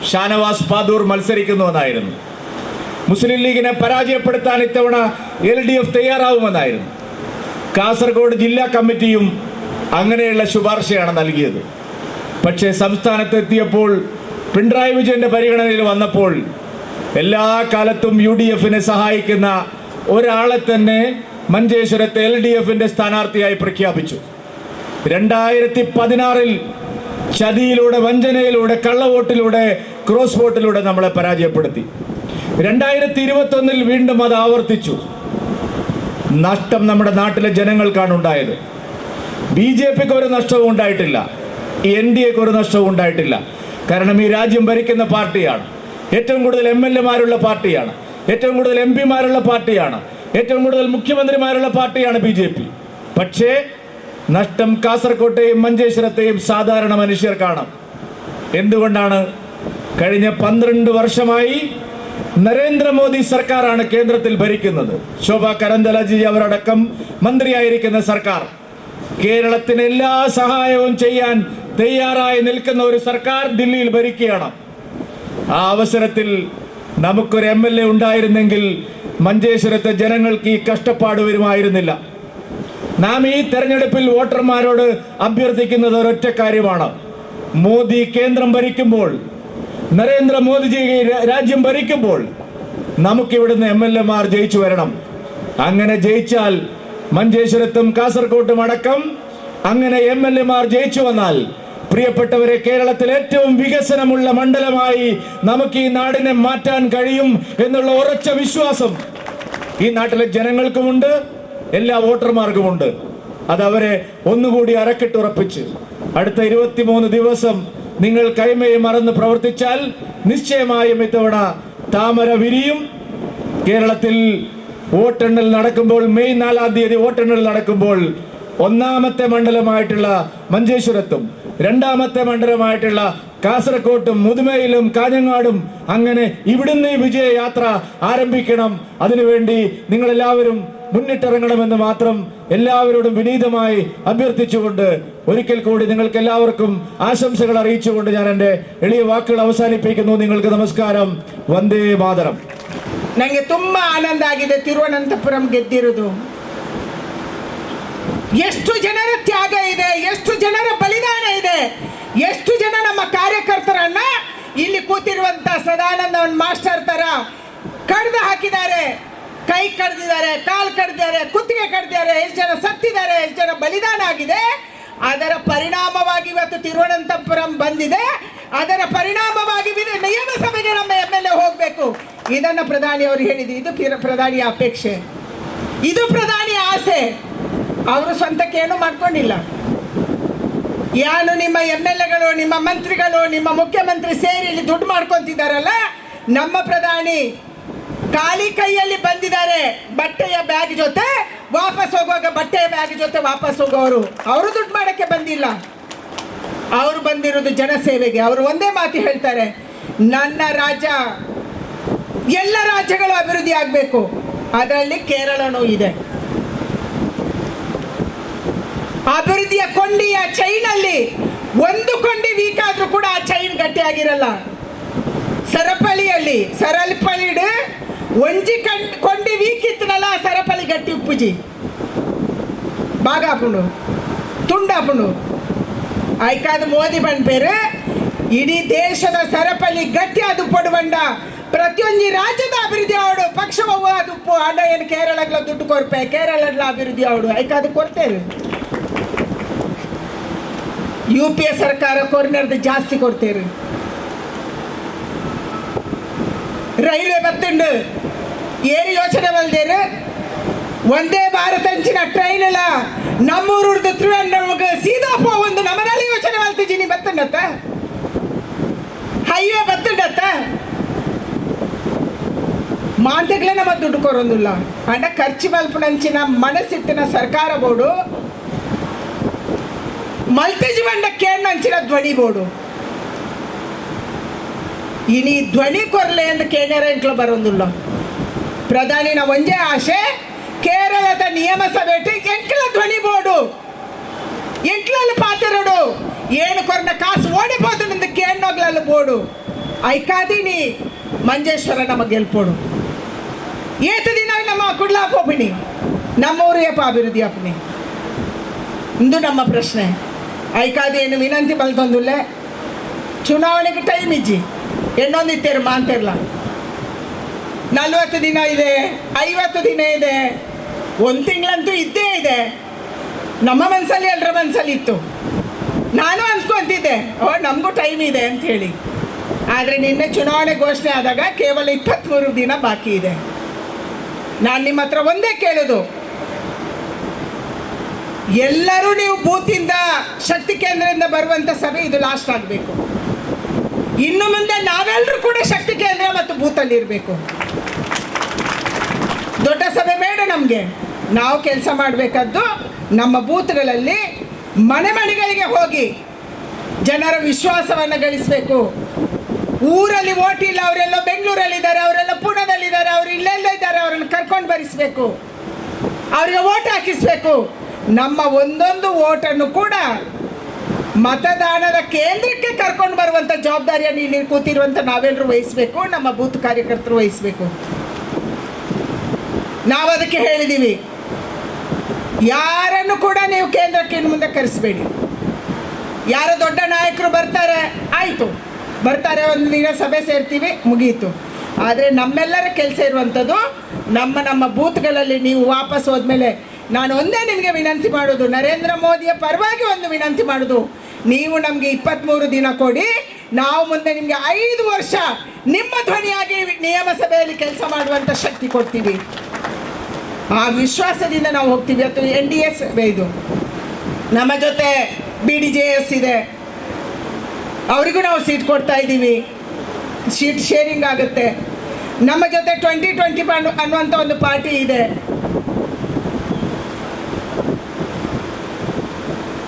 ഷാനവാസ് പാദൂർ മത്സരിക്കുന്നുവെന്നായിരുന്നു. മുസ്ലിം ലീഗിനെ പരാജയപ്പെടുത്താൻ ഇത്തവണ LDF തയ്യാറാവുമെന്നായിരുന്നു. കാസർഗോഡ് ജില്ലാ കമ്മിറ്റിയും അങ്ങനെയുള്ള ശുപാർശയാണ് നൽകിയത്. പക്ഷേ സംസ്ഥാനത്തെത്തിയപ്പോൾ പിണറായി വിജയന്റെ പരിഗണനയിൽ വന്നപ്പോൾ എല്ലാ കാലത്തും UDFനെ സഹായിക്കുന്ന ഒരാളെ തന്നെ മഞ്ചേശ്വരത്തെ LDFന്റെ സ്ഥാനാർത്ഥിയായി പ്രഖ്യാപിച്ചു. 2016 ചതിയിലൂടെ, വഞ്ചനയിലൂടെ, കള്ളവോട്ടിലൂടെ, ക്രോസ് വോട്ടിലൂടെ നമ്മളെ പരാജയപ്പെടുത്തി. 2021 വീണ്ടും അത് ആവർത്തിച്ചു. നഷ്ടം നമ്മുടെ നാട്ടിലെ ജനങ്ങൾക്കാണ് ഉണ്ടായത്. BJPക്ക് ഒരു നഷ്ടവും ഉണ്ടായിട്ടില്ല, NDAക്ക് ഒരു നഷ്ടവും ഉണ്ടായിട്ടില്ല. കാരണം ഈ രാജ്യം ഭരിക്കുന്ന പാർട്ടിയാണ്, ഏറ്റവും കൂടുതൽ MLAമാരുള്ള പാർട്ടിയാണ്, ഏറ്റവും കൂടുതൽ MP മാരുള്ള പാർട്ടിയാണ്, ഏറ്റവും കൂടുതൽ മുഖ്യമന്ത്രിമാരുള്ള പാർട്ടിയാണ് BJP. പക്ഷേ നഷ്ടം കാസർകോട്ടെയും മഞ്ചേശ്വരത്തെയും സാധാരണ മനുഷ്യർക്കാണ്. എന്തുകൊണ്ടാണ്? കഴിഞ്ഞ 12 വർഷമായി നരേന്ദ്രമോദി സർക്കാരാണ് കേന്ദ്രത്തിൽ ഭരിക്കുന്നത്. ശോഭാ കരന്തലജി അവരടക്കം മന്ത്രിയായിരിക്കുന്ന സർക്കാർ കേരളത്തിന് എല്ലാ സഹായവും ചെയ്യാൻ തയ്യാറായി നിൽക്കുന്ന ഒരു സർക്കാർ ദില്ലിയിൽ ഭരിക്കുകയാണ്. ആ അവസരത്തിൽ നമുക്കൊരു MLA ഉണ്ടായിരുന്നെങ്കിൽ മഞ്ചേശ്വരത്തെ ജനങ്ങൾക്ക് ഈ കഷ്ടപ്പാട് വരുമായിരുന്നില്ല. നാം ഈ തെരഞ്ഞെടുപ്പിൽ വോട്ടർമാരോട് അഭ്യർത്ഥിക്കുന്നത് ഒരൊറ്റ കാര്യമാണ്. മോദി കേന്ദ്രം ഭരിക്കുമ്പോൾ, നരേന്ദ്രമോദിജി രാജ്യം ഭരിക്കുമ്പോൾ നമുക്കിവിടുന്ന് MLAമാർ ജയിച്ചു വരണം. അങ്ങനെ ജയിച്ചാൽ മഞ്ചേശ്വരത്തും കാസർകോട്ടും അടക്കം അങ്ങനെ MLAമാർ ജയിച്ചു വന്നാൽ, പ്രിയപ്പെട്ടവരെ, കേരളത്തിൽ ഏറ്റവും വികസനമുള്ള മണ്ഡലമായി നമുക്ക് ഈ നാടിനെ മാറ്റാൻ കഴിയും എന്നുള്ള ഉറച്ച വിശ്വാസം ഈ നാട്ടിലെ ജനങ്ങൾക്കുമുണ്ട്, എല്ലാ വോട്ടർമാർക്കുമുണ്ട്. അതവരെ ഒന്നുകൂടി അരക്കിട്ടുറപ്പിച്ച് അടുത്ത 23 ദിവസം നിങ്ങൾ കൈമയെ മറന്ന് പ്രവർത്തിച്ചാൽ നിശ്ചയമായും ഇത്തവണ താമര വിരിയും. കേരളത്തിൽ വോട്ടെണ്ണൽ നടക്കുമ്പോൾ, മെയ് 4-ാം തീയതി വോട്ടെണ്ണൽ നടക്കുമ്പോൾ, ഒന്നാമത്തെ മണ്ഡലമായിട്ടുള്ള മഞ്ചേശ്വരത്തും രണ്ടാമത്തെ മണ്ഡലമായിട്ടുള്ള കാസർകോട്ടും മുതുമയിലും കാഞ്ഞങ്ങാടും അങ്ങനെ ഇവിടുന്ന് ഈ വിജയയാത്ര ആരംഭിക്കണം. അതിനുവേണ്ടി നിങ്ങളെല്ലാവരും മുന്നിട്ടിറങ്ങണമെന്ന് മാത്രം എല്ലാവരോടും വിനീതമായി അഭ്യർത്ഥിച്ചുകൊണ്ട് ഒരിക്കൽ കൂടി നിങ്ങൾക്ക് എല്ലാവർക്കും ആശംസകൾ അറിയിച്ചുകൊണ്ട് ഞാൻ എൻ്റെ എളിയ വാക്കുകൾ അവസാനിപ്പിക്കുന്നു. നിങ്ങൾക്ക് നമസ്കാരം. വന്ദേ മാതരം. ನನಗೆ ತುಂಬಾ ಆನಂದ ಆಗಿದೆ ತಿರುವನಂತಪುರಂ ಗೆದ್ದಿರೋದು. ಎಷ್ಟು ಜನರ ತ್ಯಾಗ ಇದೆ, ಎಷ್ಟು ಜನರ ಬಲಿದಾನ ಇದೆ, ಎಷ್ಟು ಜನ ನಮ್ಮ ಕಾರ್ಯಕರ್ತರನ್ನ ಇಲ್ಲಿ ಕೂತಿರುವಂತ ಸದಾನಂದ ಮಾಸ್ಟರ್ ತರ ಕಡ್ದು ಹಾಕಿದ್ದಾರೆ. ಕೈ ಕಡ್ದಿದ್ದಾರೆ, ಕಾಲು ಕಡ್ದಿದ್ದಾರೆ, ಕುತ್ತಿಗೆ ಕಡ್ದಿದ್ದಾರೆ, ಎಷ್ಟು ಜನ ಸತ್ತಿದ್ದಾರೆ, ಎಷ್ಟು ಜನ ಬಲಿದಾನ ಆಗಿದೆ. ಅದರ ಪರಿಣಾಮವಾಗಿ ಇವತ್ತು ತಿರುವನಂತಪುರಂ ಬಂದಿದೆ. ಅದರ ಪರಿಣಾಮವಾಗಿ ನಿಯಮ ಸಭೆಗೆ ನಮ್ಮ MLA ಹೋಗಬೇಕು. ಇದನ್ನು ಪ್ರಧಾನಿ ಅವರು ಹೇಳಿದ್ರು. ಇದು ಪ್ರಧಾನಿಯ ಅಪೇಕ್ಷೆ, ಇದು ಪ್ರಧಾನಿಯ ಆಸೆ. ಅವರು ಸ್ವಂತಕ್ಕೆ ಏನು ಮಾಡ್ಕೊಂಡಿಲ್ಲ. ಯಾರು ನಿಮ್ಮ MLAಗಳು, ನಿಮ್ಮ ಮಂತ್ರಿಗಳು, ನಿಮ್ಮ ಮುಖ್ಯಮಂತ್ರಿ ಸೇರಿ ಇಲ್ಲಿ ದುಡ್ಡು ಮಾಡ್ಕೊಂತಿದ್ದಾರಲ್ಲ, ನಮ್ಮ ಪ್ರಧಾನಿ ಖಾಲಿ ಕೈಯಲ್ಲಿ ಬಂದಿದ್ದಾರೆ. ಬಟ್ಟೆಯ ಬ್ಯಾಗ್ ಜೊತೆ ವಾಪಸ್ ಹೋಗುವಾಗ ಬಟ್ಟೆಯ ಬ್ಯಾಗ್ ಜೊತೆ ವಾಪಸ್ ಹೋಗೋರು. ಅವರು ದುಡ್ಡು ಮಾಡೋಕ್ಕೆ ಬಂದಿಲ್ಲ, ಅವರು ಬಂದಿರೋದು ಜನಸೇವೆಗೆ. ಅವರು ಒಂದೇ ಮಾತು ಹೇಳ್ತಾರೆ, ನನ್ನ ರಾಜ್ಯ ಎಲ್ಲ ರಾಜ್ಯಗಳು ಅಭಿವೃದ್ಧಿ ಆಗಬೇಕು, ಅದರಲ್ಲಿ ಕೇರಳನೂ ಇದೆ. ಅಭಿವೃದ್ಧಿಯ ಕೊಂಡಿಯ ಚೈನಲ್ಲಿ ಒಂದು ಕೊಂಡಿ ವೀಕ್ ಆದ್ರೂ ಕೂಡ ಆ ಚೈನ್ ಗಟ್ಟಿಯಾಗಿರಲ್ಲ. ಸರಪಳಿಯಲ್ಲಿ ಸರಪಳಿಡು ಒಂಜಿ ಕೊಂಡಿ ವೀಕ್ ಇತ್ತನಲ್ಲ, ಸರಪಳಿ ಗಟ್ಟಿ ಉಪ್ಪುಜಿ ಬಾಗಾಪುಂಡು ತುಂಡಾಪುಂಡು ಆಯ್ಕಾದ ಮೋದಿ ಬಂದ್ಪೇರು ಇಡೀ ದೇಶದ ಸರಪಳಿ ಗಟ್ಟಿ ಅದು ಪಡುವಂಡ ಪ್ರತಿಯೊಂದು ರಾಜ್ಯದ ಅಭಿವೃದ್ಧಿ ಅವಡು ಪಕ್ಷ ಅದು ಹಣ ಏನು ಕೇರಳಗಳ ದುಡ್ಡು ಕೊರ್ಪೆ, ಕೇರಳಗಳ ಅಭಿವೃದ್ಧಿ ಅವಡು ಆಯ್ಕಾದ ಕೊಡ್ತೇವೆ. UPA ಸರ್ಕಾರ ಕೊರಿನರ್ದು ಜಾಸ್ತಿ ಕೊಡ್ತೇವೆ. ರೈಲ್ವೆ ಬತ್ತುಂಡು ಏರಿ ಯೋಚನೆ ಬಲ್ದೇರು. ಒಂದೇ ಭಾರತ ಅಂಚಿನ ಟ್ರೈನ್ ಅಲ್ಲ, ನಮ್ಮೂರದ್ದು ತ್ರಿವೇಂದ್ರಮ್ಗೆ ಸೀದಾ ಒಂದು ನಮ್ಮನಲ್ಲಿ ಯೋಚನೆ ಮಾಡ್ತಿದ್ದೀನಿ. ಬತ್ತುಂಡತ್ತ ಹೈವೇ ಬತ್ತುಂಡತ್ತ ಮಾಂತೆಗಳೇ ನಮ್ಮ ದುಡ್ಡು ಕೊರೊಂದಿಲ್ಲ ಅಂಡ ಖರ್ಚು ಮಲ್ಪನಂಚಿನ ಮನಸ್ಸಿಟ್ಟಿನ ಸರ್ಕಾರ ಬೋರ್ಡು ಮಲ್ತೇಜಿ ಬಂಡ ಕೇಂದ್ರ ಧ್ವನಿ ಬೋರ್ಡು ಇನಿ ಧ್ವನಿ ಕೊರಲೆ ಅಂತ ಕೇಂದ್ರ ಇಂಟ್ಲ ಬರೋದಿಲ್ಲ. ಪ್ರಧಾನಿನ ಒಂದೇ ಆಶೆ ಕೇರಳದ ನಿಯಮ ಸಭೆ ಎಂಟ್ಲ ಧ್ವನಿ ಬೋರ್ಡು ಗೆಲ್ಪೋಡು ಐಕಾದಿನಿ ಮಂಜೇಶ್ವರ ನಮ್ಮ ಗೆಲ್ಪೋಡು ಏತ ದಿನ ನಮ್ಮ ಕುಡ್ಲಾಪೋಪಿನಿ ನಮ್ಮೂರು ಏಪ ಅಭಿವೃದ್ಧಿ ಅಪ್ಪನಿ ಇಂದು ನಮ್ಮ ಪ್ರಶ್ನೆ ಐಕಾದಿ ಏನು ವಿನಂತಿ ಬಲ್ತೊಂದುಲ್ಲೆ ಚುನಾವಣೆಗೆ ಟೈಮ್ ಇಜ್ಜಿ ಎನ್ನೊಂದಿತ್ತೇರು ಮಾಂತಿರ್ಲ 40 ದಿನ ಇದೆ 50 ದಿನ ಇದೆ 1 ತಿಂಗಳಂತೂ ಇದ್ದೇ ಇದೆ. ನಮ್ಮ ಮನಸ್ಸಲ್ಲಿ ಎಲ್ಲರ ಮನಸ್ಸಲ್ಲಿ ಇತ್ತು. ನಾನು ಅನ್ಸ್ಕೊಂತಿದ್ದೆ ನಮಗೂ ಟೈಮ್ ಇದೆ ಅಂತ ಹೇಳಿ. ಆದರೆ ನಿನ್ನೆ ಚುನಾವಣೆ ಘೋಷಣೆ ಆದಾಗ ಕೇವಲ 23 ದಿನ ಬಾಕಿ ಇದೆ. ನಾನು ನಿಮ್ಮ ಹತ್ರ ಒಂದೇ ಕೇಳೋದು, ಎಲ್ಲರೂ ನೀವು ಬೂತಿಂದ ಶಕ್ತಿ ಕೇಂದ್ರದಿಂದ ಬರುವಂಥ ಸಭೆ ಇದು ಲಾಸ್ಟ್ ಆಗಬೇಕು. ಇನ್ನು ಮುಂದೆ ನಾವೆಲ್ಲರೂ ಕೂಡ ಶಕ್ತಿ ಕೇಂದ್ರ ಮತ್ತು ಬೂತಲ್ಲಿ ಇರಬೇಕು. ದೊಡ್ಡ ಸಭೆ ಬೇಡ ನಮಗೆ. ನಾವು ಕೆಲಸ ಮಾಡಬೇಕಾದ್ದು ನಮ್ಮ ಬೂತ್ಗಳಲ್ಲಿ ಮನೆ ಮನೆಗಳಿಗೆ ಹೋಗಿ ಜನರ ವಿಶ್ವಾಸವನ್ನು ಗಳಿಸಬೇಕು. ಊರಲ್ಲಿ ಓಟ್ ಇಲ್ಲ, ಅವರೆಲ್ಲ ಬೆಂಗಳೂರಲ್ಲಿದ್ದಾರೆ, ಅವರೆಲ್ಲ ಪುಣೆದಲ್ಲಿದ್ದಾರೆ, ಅವರು ಇಲ್ಲೆಲ್ಲ ಇದ್ದಾರೆ, ಅವರನ್ನು ಕರ್ಕೊಂಡು ಬರಿಸಬೇಕು, ಅವರಿಗೆ ಓಟ್ ಹಾಕಿಸ್ಬೇಕು. ನಮ್ಮ ಒಂದೊಂದು ಓಟನ್ನು ಕೂಡ ಮತದಾನದ ಕೇಂದ್ರಕ್ಕೆ ಕರ್ಕೊಂಡು ಬರುವಂಥ ಜವಾಬ್ದಾರಿಯನ್ನು ಇಲ್ಲಿ ಕೂತಿರುವಂಥ ನಾವೆಲ್ಲರೂ ವಹಿಸಬೇಕು, ನಮ್ಮ ಬೂತ್ ಕಾರ್ಯಕರ್ತರು ವಹಿಸಬೇಕು. ನಾವು ಅದಕ್ಕೆ ಹೇಳಿದ್ದೀವಿ, ಯಾರನ್ನು ಕೂಡ ನೀವು ಕೇಂದ್ರಕ್ಕೆ ಇನ್ನು ಮುಂದೆ ಕರೆಸಬೇಡಿ. ಯಾರೋ ದೊಡ್ಡ ನಾಯಕರು ಬರ್ತಾರೆ, ಆಯಿತು ಬರ್ತಾರೆ, ಒಂದು ದಿನ ಸಭೆ ಸೇರ್ತೀವಿ, ಮುಗೀತು. ಆದರೆ ನಮ್ಮೆಲ್ಲರ ಕೆಲಸ ಇರುವಂಥದ್ದು ನಮ್ಮ ಬೂತ್ಗಳಲ್ಲಿ ನೀವು ವಾಪಸ್ ಹೋದ್ಮೇಲೆ ನಾನು ಒಂದೇ ನಿಮಗೆ ವಿನಂತಿ ಮಾಡೋದು, ನರೇಂದ್ರ ಮೋದಿಯ ಪರವಾಗಿ ಒಂದು ವಿನಂತಿ ಮಾಡೋದು, ನೀವು ನಮಗೆ 23 ದಿನ ಕೊಡಿ, ನಾವು ಮುಂದೆ ನಿಮಗೆ 5 ವರ್ಷ ನಿಮ್ಮ ಧ್ವನಿಯಾಗಿ ನಿಯಮ ಸಭೆಯಲ್ಲಿ ಕೆಲಸ ಮಾಡುವಂಥ ಶಕ್ತಿ ಕೊಡ್ತೀವಿ. ಆ ವಿಶ್ವಾಸದಿಂದ ನಾವು ಹೋಗ್ತೀವಿ. ಅಥವಾ NDS ಇದು ನಮ್ಮ ಜೊತೆ BDJS ಇದೆ, ಅವರಿಗೂ ನಾವು ಸೀಟ್ ಕೊಡ್ತಾ ಇದ್ದೀವಿ, ಸೀಟ್ ಶೇರಿಂಗ್ ಆಗುತ್ತೆ. ನಮ್ಮ ಜೊತೆ 2020 ಅನ್ನುವಂಥ ಒಂದು ಪಾರ್ಟಿ ಇದೆ,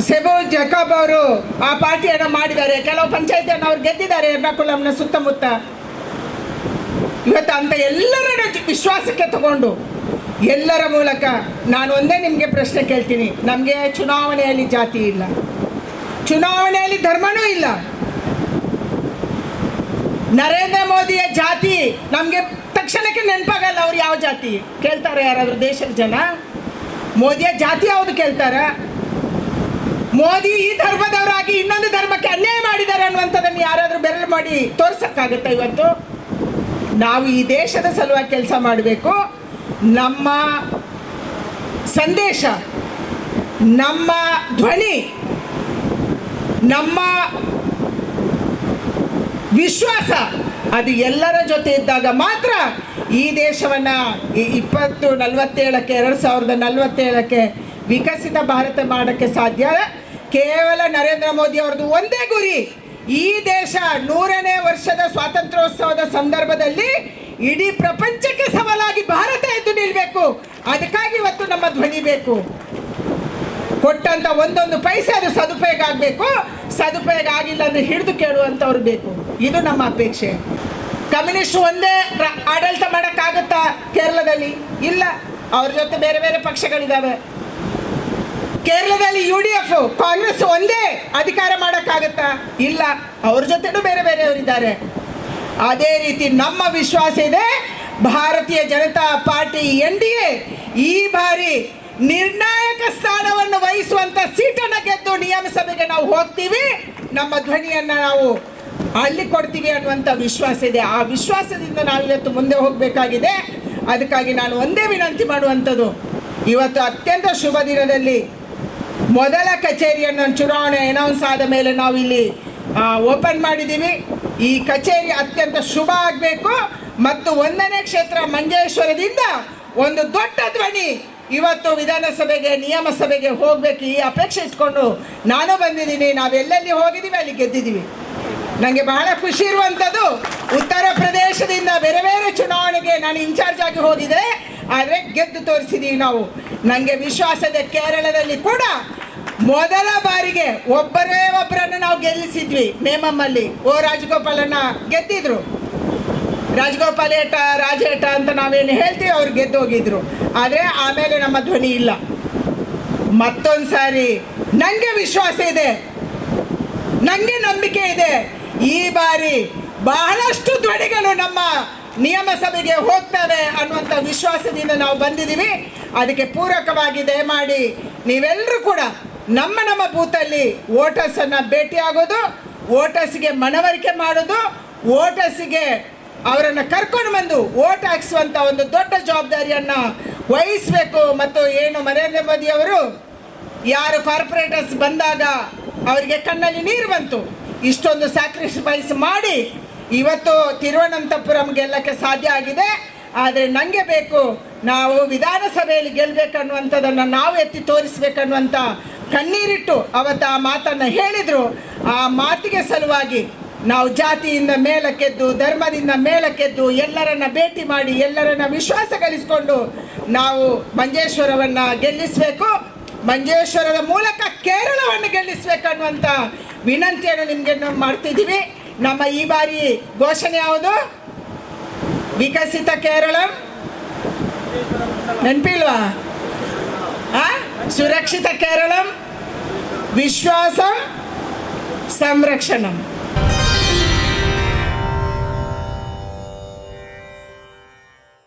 ಸೆಬು ಜಕಾಬ್ ಅವರು ಆ ಪಾರ್ಟಿಯನ್ನು ಮಾಡಿದ್ದಾರೆ. ಕೆಲವು ಪಂಚಾಯತಿಯನ್ನು ಅವ್ರು ಗೆದ್ದಿದ್ದಾರೆ ಎರ್ನಾಕುಲಂನ ಸುತ್ತಮುತ್ತ. ಇವತ್ತು ಅಂತ ಎಲ್ಲರನ್ನ ವಿಶ್ವಾಸಕ್ಕೆ ತಗೊಂಡು ಎಲ್ಲರ ಮೂಲಕ ನಾನು ಒಂದೇ ನಿಮಗೆ ಪ್ರಶ್ನೆ ಕೇಳ್ತೀನಿ. ನಮಗೆ ಚುನಾವಣೆಯಲ್ಲಿ ಜಾತಿ ಇಲ್ಲ, ಚುನಾವಣೆಯಲ್ಲಿ ಧರ್ಮನೂ ಇಲ್ಲ. ನರೇಂದ್ರ ಮೋದಿಯ ಜಾತಿ ನಮಗೆ ತಕ್ಷಣಕ್ಕೆ ನೆನಪಾಗಲ್ಲ. ಅವ್ರು ಯಾವ ಜಾತಿ ಕೇಳ್ತಾರೆ ಯಾರಾದರೂ ದೇಶದ ಜನ? ಮೋದಿಯ ಜಾತಿ ಯಾವುದು ಕೇಳ್ತಾರ? ಮೋದಿ ಈ ಧರ್ಮದವರಾಗಿ ಇನ್ನೊಂದು ಧರ್ಮಕ್ಕೆ ಅನ್ಯಾಯ ಮಾಡಿದ್ದಾರೆ ಅನ್ನುವಂಥದ್ದನ್ನು ಯಾರಾದರೂ ಬೆರಳು ಮಾಡಿ ತೋರ್ಸಕ್ಕಾಗತ್ತಾ? ಇವತ್ತು ನಾವು ಈ ದೇಶದ ಸಲುವಾಗಿ ಕೆಲಸ ಮಾಡಬೇಕು. ನಮ್ಮ ಸಂದೇಶ, ನಮ್ಮ ಧ್ವನಿ, ನಮ್ಮ ವಿಶ್ವಾಸ ಅದು ಎಲ್ಲರ ಜೊತೆ ಇದ್ದಾಗ ಮಾತ್ರ ಈ ದೇಶವನ್ನು 2047ಕ್ಕೆ ವಿಕಸಿತ ಭಾರತ ಮಾಡೋಕ್ಕೆ ಸಾಧ್ಯ. ಕೇವಲ ನರೇಂದ್ರ ಮೋದಿ ಅವ್ರದ್ದು ಒಂದೇ ಗುರಿ, ಈ ದೇಶ 100ನೇ ವರ್ಷದ ಸ್ವಾತಂತ್ರ್ಯೋತ್ಸವದ ಸಂದರ್ಭದಲ್ಲಿ ಇಡೀ ಪ್ರಪಂಚಕ್ಕೆ ಸವಾಲಾಗಿ ಭಾರತ ಎದ್ದು ನಿಲ್ಲಬೇಕು. ಅದಕ್ಕಾಗಿ ಇವತ್ತು ನಮ್ಮ ಧ್ವನಿ ಬೇಕು. ಕೊಟ್ಟಂಥ ಒಂದೊಂದು ಪೈಸೆ ಅದು ಸದುಪಯೋಗ ಆಗಬೇಕು. ಸದುಪಯೋಗ ಆಗಿಲ್ಲ ಅಂದರೆ ಹಿಡಿದು ಕೇಳುವಂಥವ್ರು ಬೇಕು. ಇದು ನಮ್ಮ ಅಪೇಕ್ಷೆ. ಕಮ್ಯುನಿಸ್ಟ್ ಒಂದೇ ಆಡಳಿತ ಮಾಡೋಕ್ಕಾಗುತ್ತಾ ಕೇರಳದಲ್ಲಿ? ಇಲ್ಲ, ಅವ್ರ ಜೊತೆ ಬೇರೆ ಬೇರೆ ಪಕ್ಷಗಳಿದ್ದಾವೆ. ಕೇರಳದಲ್ಲಿ UDF ಕಾಂಗ್ರೆಸ್ ಒಂದೇ ಅಧಿಕಾರ ಮಾಡೋಕ್ಕಾಗತ್ತಾ? ಇಲ್ಲ, ಅವ್ರ ಜೊತೆನೂ ಬೇರೆ ಬೇರೆಯವರಿದ್ದಾರೆ. ಅದೇ ರೀತಿ ನಮ್ಮ ವಿಶ್ವಾಸ ಇದೆ, ಭಾರತೀಯ ಜನತಾ ಪಾರ್ಟಿ NDA ಈ ಬಾರಿ ನಿರ್ಣಾಯಕ ಸ್ಥಾನವನ್ನು ವಹಿಸುವಂಥ ಸೀಟನ್ನು ಗೆದ್ದು ನಿಯಮ ಸಭೆಗೆ ನಾವು ಹೋಗ್ತೀವಿ. ನಮ್ಮ ಧ್ವನಿಯನ್ನು ನಾವು ಅಲ್ಲಿ ಕೊಡ್ತೀವಿ ಅನ್ನುವಂಥ ವಿಶ್ವಾಸ ಇದೆ. ಆ ವಿಶ್ವಾಸದಿಂದ ನಾವು ಇವತ್ತು ಮುಂದೆ ಹೋಗಬೇಕಾಗಿದೆ. ಅದಕ್ಕಾಗಿ ನಾನು ಒಂದೇ ವಿನಂತಿ ಮಾಡುವಂಥದ್ದು, ಇವತ್ತು ಅತ್ಯಂತ ಶುಭ ದಿನದಲ್ಲಿ ಮೊದಲ ಕಚೇರಿಯನ್ನು ಚುನಾವಣೆ ಅನೌನ್ಸ್ ಆದ ಮೇಲೆ ನಾವು ಇಲ್ಲಿ ಓಪನ್ ಮಾಡಿದ್ದೀವಿ. ಈ ಕಚೇರಿ ಅತ್ಯಂತ ಶುಭ ಆಗಬೇಕು ಮತ್ತು 1ನೇ ಕ್ಷೇತ್ರ ಮಂಜೇಶ್ವರದಿಂದ ಒಂದು ದೊಡ್ಡ ಧ್ವನಿ ಇವತ್ತು ವಿಧಾನಸಭೆಗೆ ನಿಯಮ ಸಭೆಗೆ ಹೋಗಬೇಕು, ಈ ಅಪೇಕ್ಷೆ ಇಟ್ಕೊಂಡು ನಾನು ಬಂದಿದ್ದೀನಿ. ನಾವೆಲ್ಲೆಲ್ಲಿ ಹೋಗಿದ್ದೀವಿ ಅಲ್ಲಿ ಗೆದ್ದಿದ್ದೀವಿ. ನನಗೆ ಬಹಳ ಖುಷಿ ಇರುವಂಥದ್ದು, ಉತ್ತರ ಪ್ರದೇಶದಿಂದ ಬೇರೆ ಬೇರೆ ಚುನಾವಣೆಗೆ ನಾನು ಇನ್ಚಾರ್ಜ್ ಆಗಿ ಹೋಗಿದ್ದೆ, ಆದರೆ ಗೆದ್ದು ತೋರಿಸಿದ್ದೀವಿ ನಾವು. ನನಗೆ ವಿಶ್ವಾಸ ಇದೆ, ಕೇರಳದಲ್ಲಿ ಕೂಡ ಮೊದಲ ಬಾರಿಗೆ ಒಬ್ಬರನ್ನು ನಾವು ಗೆಲ್ಲಿಸಿದ್ವಿ. ನೇಮಮ್ಮಲ್ಲಿ ರಾಜಗೋಪಾಲನ್ನ ಗೆದ್ದಿದ್ರು. ರಾಜಗೋಪಾಲ್ ಏಟ ರಾಜೇಟ ಅಂತ ನಾವೇನು ಹೇಳ್ತೀವಿ, ಅವ್ರು ಗೆದ್ದು ಹೋಗಿದ್ರು. ಆದರೆ ಆಮೇಲೆ ನಮ್ಮ ಧ್ವನಿ ಇಲ್ಲ. ಮತ್ತೊಂದು ಸಾರಿ ನನಗೆ ವಿಶ್ವಾಸ ಇದೆ, ನನಗೆ ನಂಬಿಕೆ ಇದೆ, ಈ ಬಾರಿ ಬಹಳಷ್ಟು ಧ್ವನಿಗಳು ನಮ್ಮ ನಿಯಮ ಸಭೆಗೆ ಹೋಗ್ತವೆ ಅನ್ನುವಂಥ ವಿಶ್ವಾಸದಿಂದ ನಾವು ಬಂದಿದ್ದೀವಿ. ಅದಕ್ಕೆ ಪೂರಕವಾಗಿ ದಯಮಾಡಿ ನೀವೆಲ್ಲರೂ ಕೂಡ ನಮ್ಮ ಬೂತಲ್ಲಿ ವೋಟರ್ಸನ್ನು ಭೇಟಿಯಾಗೋದು, ವೋಟರ್ಸ್ಗೆ ಮನವರಿಕೆ ಮಾಡೋದು, ವೋಟರ್ಸಿಗೆ ಅವರನ್ನು ಕರ್ಕೊಂಡು ಬಂದು ವೋಟ್ ಹಾಕಿಸುವಂಥ ಒಂದು ದೊಡ್ಡ ಜವಾಬ್ದಾರಿಯನ್ನು ವಹಿಸಬೇಕು. ಮತ್ತು ಏನು ನರೇಂದ್ರ ಮೋದಿ ಅವರು ಯಾರು ಕಾರ್ಪೊರೇಟರ್ಸ್ ಬಂದಾಗ ಅವರಿಗೆ ಕಣ್ಣಲ್ಲಿ ನೀರು ಬಂತು, ಇಷ್ಟೊಂದು ಸ್ಯಾಕ್ರಿಫೈಸ್ ಮಾಡಿ ಇವತ್ತು ತಿರುವನಂತಪುರಂ ಗೆಲ್ಲಕ್ಕೆ ಸಾಧ್ಯ ಆಗಿದೆ. ಆದರೆ ನನಗೆ ಬೇಕು, ನಾವು ವಿಧಾನಸಭೆಯಲ್ಲಿ ಗೆಲ್ಲಬೇಕನ್ನುವಂಥದ್ದನ್ನು ನಾವು ಎತ್ತಿ ತೋರಿಸ್ಬೇಕನ್ನುವಂಥ ಕಣ್ಣೀರಿಟ್ಟು ಅವತ್ತು ಆ ಮಾತನ್ನು ಹೇಳಿದರು. ಆ ಮಾತಿಗೆ ಸಲುವಾಗಿ ನಾವು ಜಾತಿಯಿಂದ ಮೇಲಕ್ಕೆದ್ದು, ಧರ್ಮದಿಂದ ಮೇಲಕ್ಕೆದ್ದು, ಎಲ್ಲರನ್ನ ಭೇಟಿ ಮಾಡಿ ಎಲ್ಲರನ್ನ ವಿಶ್ವಾಸ ಗಳಿಸಿಕೊಂಡು ನಾವು ಮಂಜೇಶ್ವರವನ್ನು ಗೆಲ್ಲಿಸಬೇಕು. ಮಂಜೇಶ್ವರದ ಮೂಲಕ ಕೇರಳವನ್ನು ಗೆಲ್ಲಿಸಬೇಕನ್ನುವಂಥ ವಿನಂತಿಯನ್ನು ನಿಮಗೆ ನಾವು ಮಾಡ್ತಿದ್ದೀವಿ. ನಮ್ಮ ಈ ಬಾರಿ ಘೋಷಣೆ ಯಾವುದು? ವಿಕಸಿತ ಕೇರಳ. ನೆನಪಿಲ್ವಾ? ಸುರಕ್ಷಿತ ಕೇರಳಂ, ವಿಶ್ವಾಸ ಸಂರಕ್ಷಣಂ.